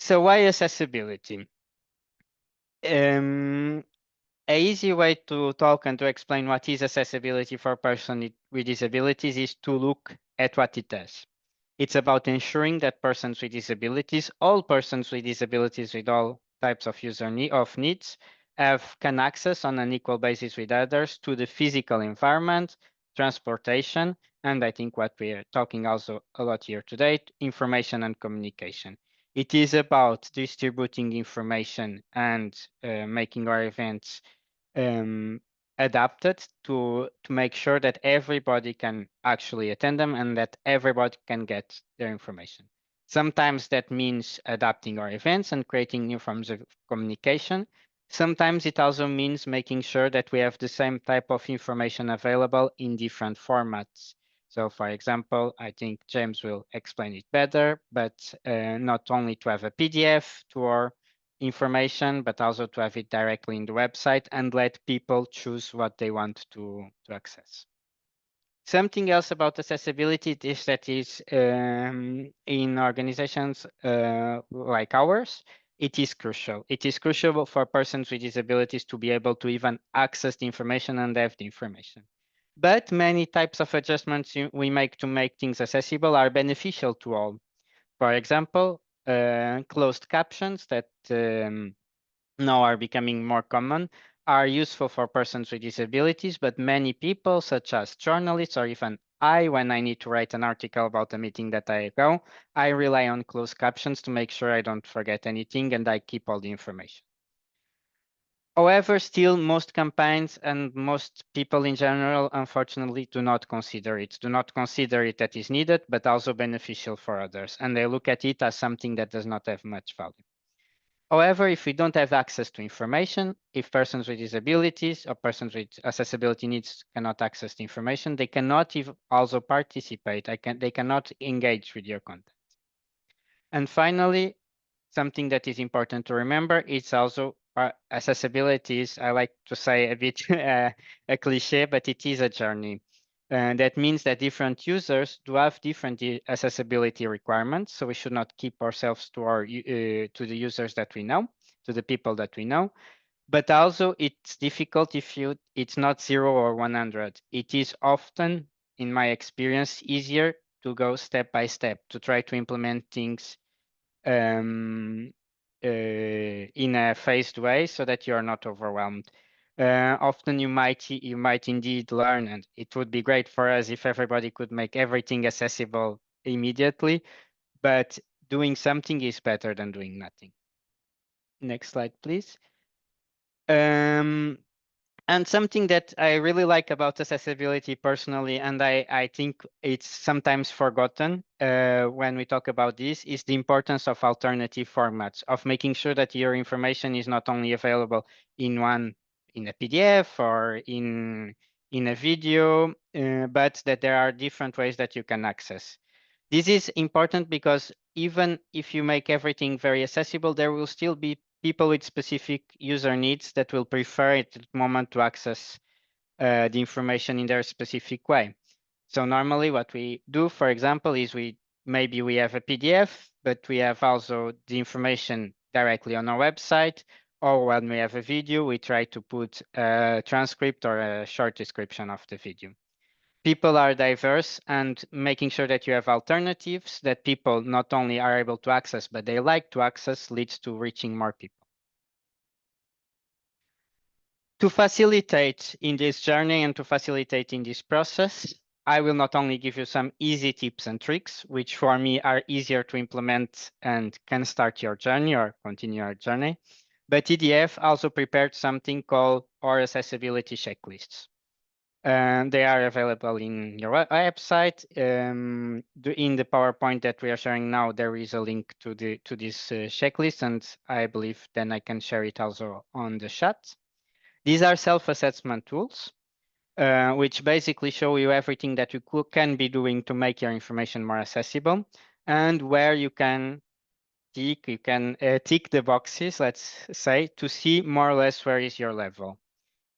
So why accessibility? An easy way to talk and to explain what is accessibility for persons with disabilities is to look at what it does. It's about ensuring that persons with disabilities, all persons with disabilities with all types of needs, can access on an equal basis with others to the physical environment, transportation, and I think what we are talking also a lot here today, information and communication. It is about distributing information and making our events um, adapted to make sure that everybody can actually attend them and that everybody can get their information. Sometimes that means adapting our events and creating new forms of communication. Sometimes it also means making sure that we have the same type of information available in different formats. So for example, I think James will explain it better, but not only to have a PDF to our information, but also to have it directly in the website and let people choose what they want to access. Something else about accessibility is that is in organizations like ours, it is crucial. It is crucial for persons with disabilities to be able to even access the information and have the information. But many types of adjustments we make to make things accessible are beneficial to all. For example, closed captions that now are becoming more common are useful for persons with disabilities, but many people, such as journalists or even I, when I need to write an article about a meeting that I go, I rely on closed captions to make sure I don't forget anything and I keep all the information. However, still most campaigns and most people in general, unfortunately, do not consider it that is needed, but also beneficial for others. And they look at it as something that does not have much value. However, if we don't have access to information, if persons with disabilities or persons with accessibility needs cannot access the information, they cannot even also participate. They cannot engage with your content. And finally, something that is important to remember is also accessibility is, I like to say a bit a cliche, but it is a journey. That means that different users do have different accessibility requirements. So we should not keep ourselves to to the users that we know, to the people that we know. But also it's difficult if it's not 0 or 100. It is often, in my experience, easier to go step by step to try to implement things in a phased way so that you are not overwhelmed. Often you might indeed learn, and it would be great for us if everybody could make everything accessible immediately, but doing something is better than doing nothing. Next slide, please. And something that I really like about accessibility personally, and I think it's sometimes forgotten when we talk about this, is the importance of alternative formats, of making sure that your information is not only available in a PDF or in a video, but that there are different ways that you can access. This is important because even if you make everything very accessible, there will still be people with specific user needs that will prefer at the moment to access the information in their specific way. So normally what we do, for example, is maybe we have a PDF, but we have also the information directly on our website, or when we have a video, we try to put a transcript or a short description of the video. People are diverse, and making sure that you have alternatives that people not only are able to access, but they like to access leads to reaching more people. To facilitate in this journey and to facilitate in this process, I will not only give you some easy tips and tricks, which for me are easier to implement and can start your journey or continue your journey, but EDF also prepared something called our accessibility checklists. They are available in your website. In the PowerPoint that we are sharing now, there is a link to this checklist, and I believe then I can share it also on the chat. These are self-assessment tools, which basically show you everything that you can be doing to make your information more accessible, and where you can tick the boxes, let's say, to see more or less where is your level.